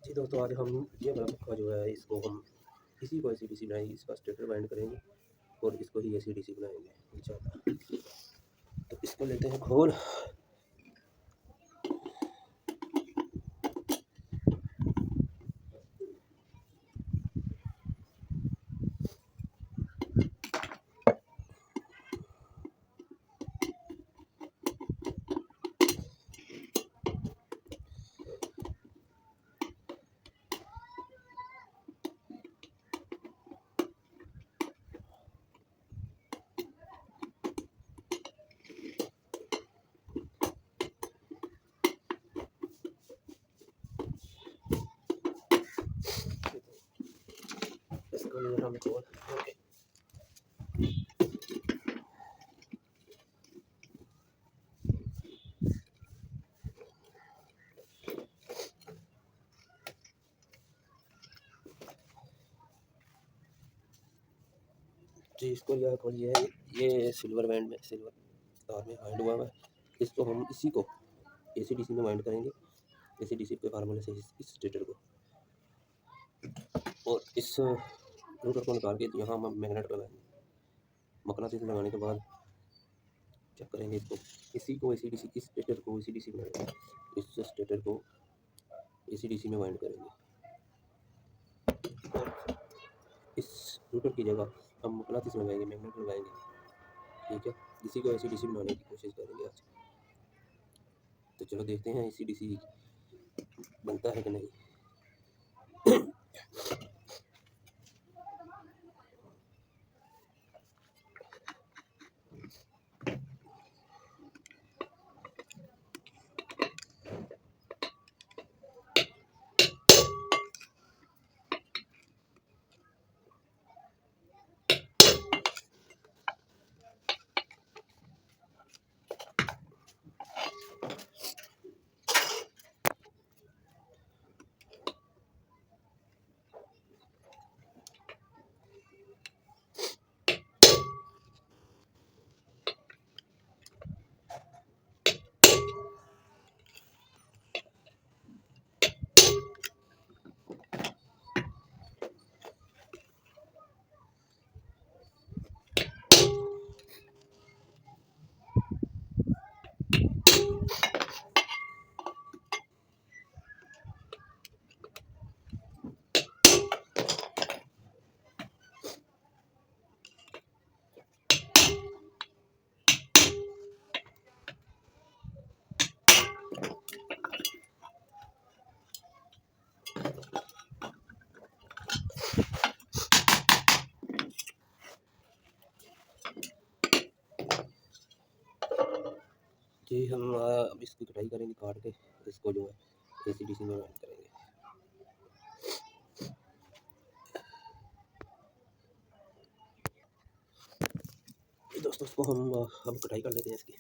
जी दोस्तों, आज हम ये वाला पक्का जो है इसको हम इसी को एसी-डीसी बनाएंगे, इसका स्टेटर बाइंड करेंगे और इसको ही एसी-डीसी बनाएंगे इंशाल्लाह। तो इसको लेते हैं खोल। इसको लिए हम खोल ओके। जी इसको लिया खोल ये सिल्वर बैंड में सिल्वर तार में बाइंड हुआ है। इसको हम इसी को एसी-डीसी में बाइंड करेंगे, एसी-डीसी के फार्मूले से इस स्टेटर को, और इस रोटर को निकाल के यहाँ हम मैग्नेट लगाएंगे। मकनातीस लगाने के बाद चेक करेंगे इसको, इसी को एसी-डीसी, इस स्टेटर को एसी-डीसी बनाएंगे, इस स्टेटर को एसी-डीसी में बाइंड करेंगे और इस रोटर की जगह हम मकनातीस लगाएंगे, मैग्नेट लगाएंगे। ठीक है, इसी को एसी-डीसी बनाने की कोशिश करेंगे आज। तो चलो देखते हैं एसी-डीसी बनता है कि नहीं। जी हम अब इसकी कटाई करेंगे काट के, इसको जो है एसी-डीसी में बाइंड करेंगे। दोस्तों इसको हम कटाई कर लेते हैं इसकी।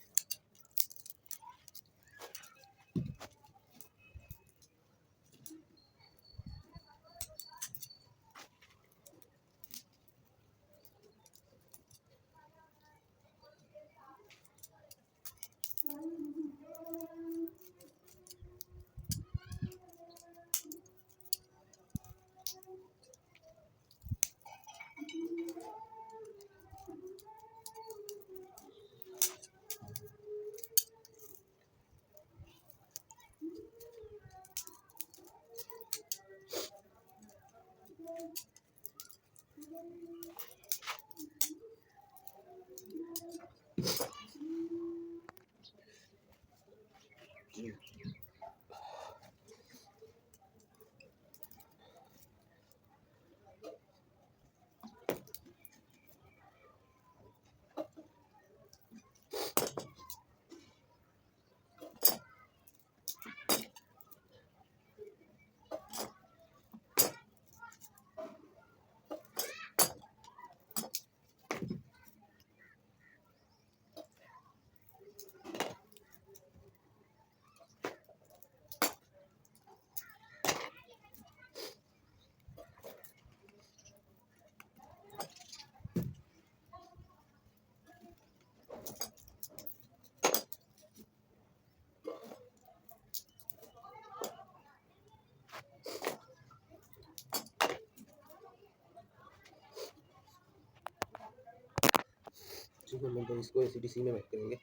ठीक है, हम तो इसको ACDC में मैच करेंगे।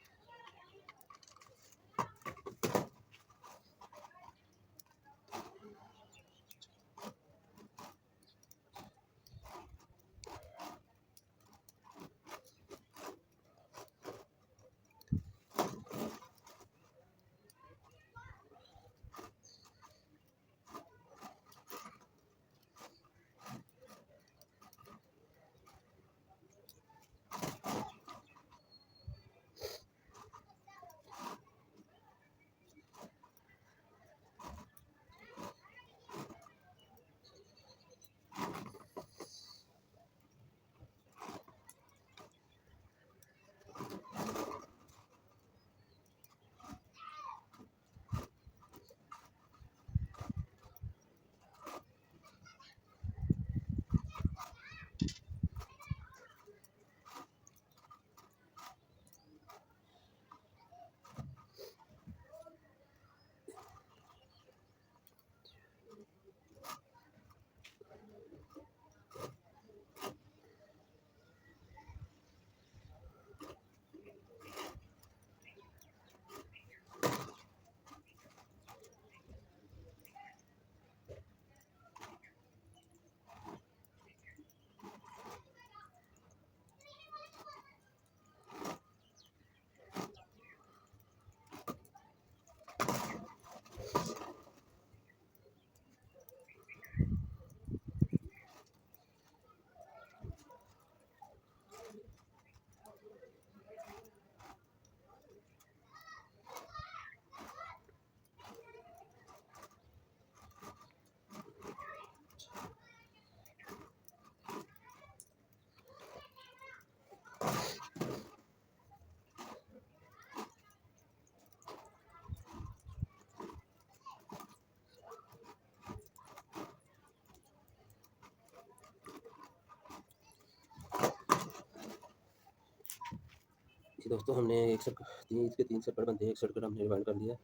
जी दोस्तों, हमने एक सर्किट इसके 3 सर्किट बनते हैं, एक सर्किट हमने रिवाइंड कर दिया।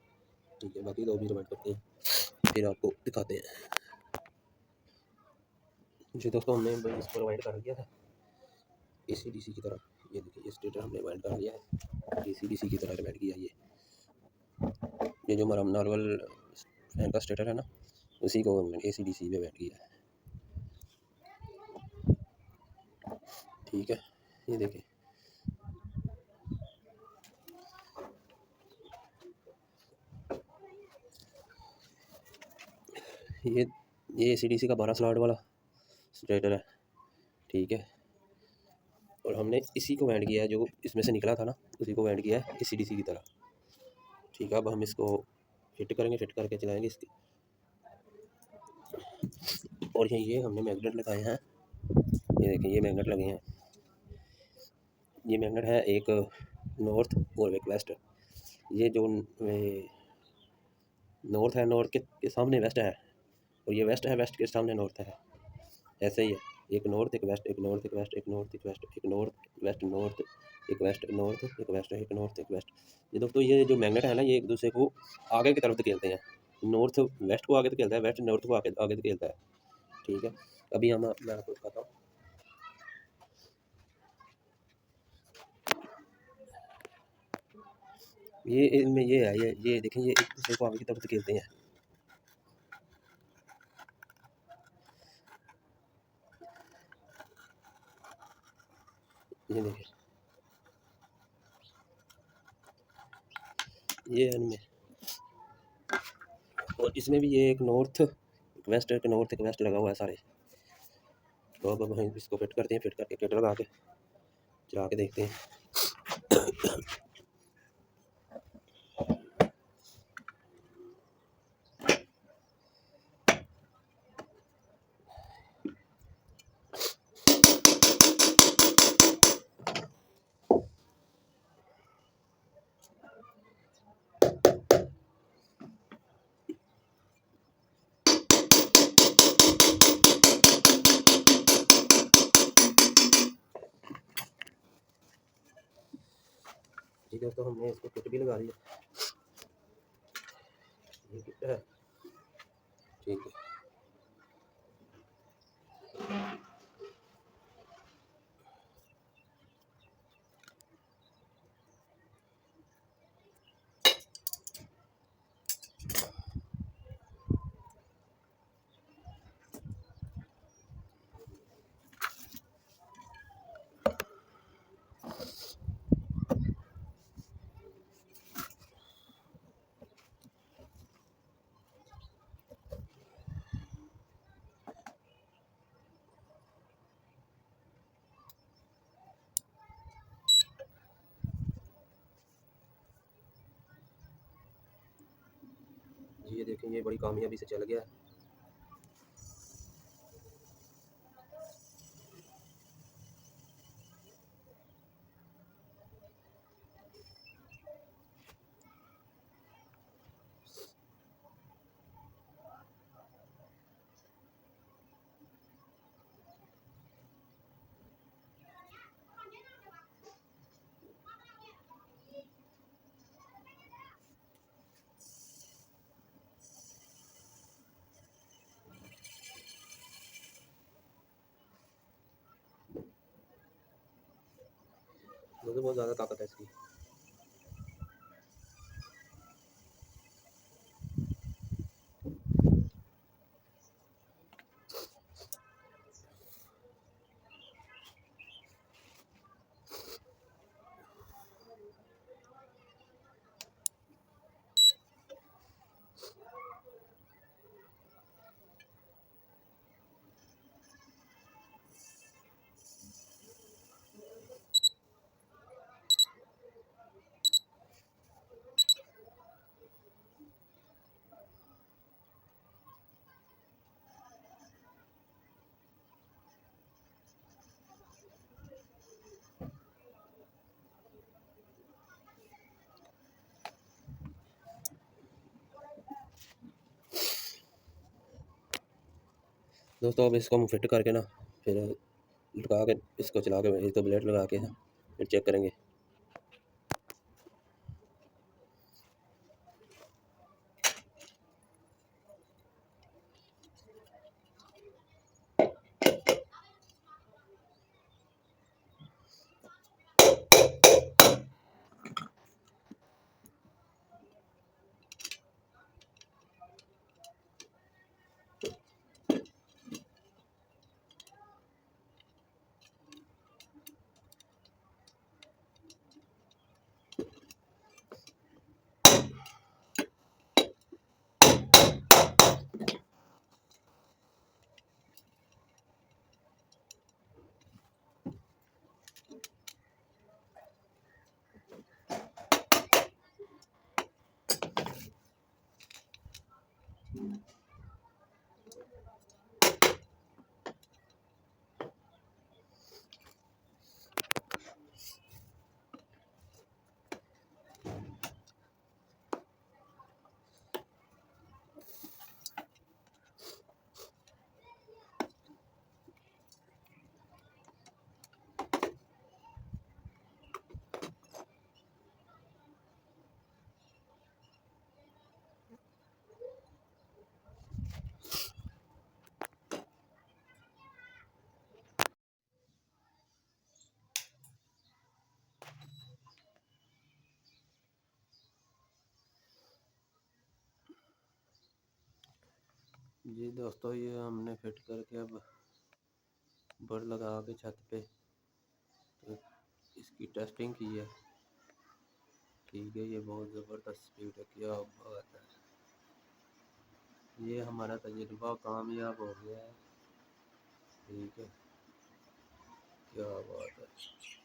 ठीक है, बाकी 2 भी रिवाइंड करते हैं, फिर आपको दिखाते हैं। जी दोस्तों, हमने इसको रिवाइंड कर दिया था ACDC की तरह। ये देखिए, ये स्टेटर हमने रिवाइंड कर लिया है, ACDC की तरह रिवाइंड किया। ये जो हमारा नॉर्मल फैन का स्टेटर है ना, उसी को हमने ACDC में रिवाइंड किया है। ठीक है, ये देखिए, ये ACDC का 12 स्लॉट वाला स्टेटर है। ठीक है, और हमने इसी को वेंड किया है, जो इसमें से निकला था ना, उसी को वेंड किया है ACDC की तरह। ठीक है, अब हम इसको फिट करेंगे, फिट करके चलाएंगे इसकी। और ये हमने मैग्नेट लगाए हैं, ये देखिए, ये मैग्नेट लगे हैं। ये मैग्नेट है एक नॉर्थ और एक वेस्ट। ये जो नॉर्थ है, नॉर्थ के सामने वेस्ट है, और ये वेस्ट है, वेस्ट के सामने नॉर्थ है। ऐसे ही है, एक नॉर्थ, एक वेस्ट, एक नॉर्थ, एक वेस्ट, एक नॉर्थ, एक वेस्ट, एक नॉर्थ, वेस्ट, नॉर्थ, एक वेस्ट, नॉर्थ, एक वेस्ट, एक नॉर्थ, एक वेस्ट। ये दोस्तों, ये जो मैग्नेट है ना, ये एक दूसरे को आगे की तरफ धकेलते हैं। नॉर्थ वेस्ट को आगे धकेलता है, वेस्ट नॉर्थ को आगे धकेलता है। ठीक है, अभी मैं आपको दिखाता हूँ। ये इनमें ये है, ये देखें, ये एक दूसरे को आगे की तरफ धकेलते हैं। ये देखिए, ये है इनमें। और इसमें भी ये एक नॉर्थ, एक वेस्ट, एक नॉर्थ, एक वेस्ट लगा हुआ है सारे। तो अब हम इसको फिट करते हैं, फिट करके किट लगा के चला के देखते हैं। जी दोस्तों, हमने इसको किट भी लगा दिया, ये किट है। ठीक है, ये बड़ी कामयाबी से चल गया। मुझे बहुत ज़्यादा ताकत है इसकी। दोस्तों अब इसको हम फिट करके ना फिर लगा के इसको चला के इसको ब्लेड लगा के फिर चेक करेंगे। जी दोस्तों ये हमने फिट करके अब बर्ड लगा के छत पे तो इसकी टेस्टिंग की है। ठीक है, ये बहुत ज़बरदस्त स्पीड है, क्या बात है। ये हमारा तजुर्बा कामयाब हो गया है। ठीक है, क्या बात है।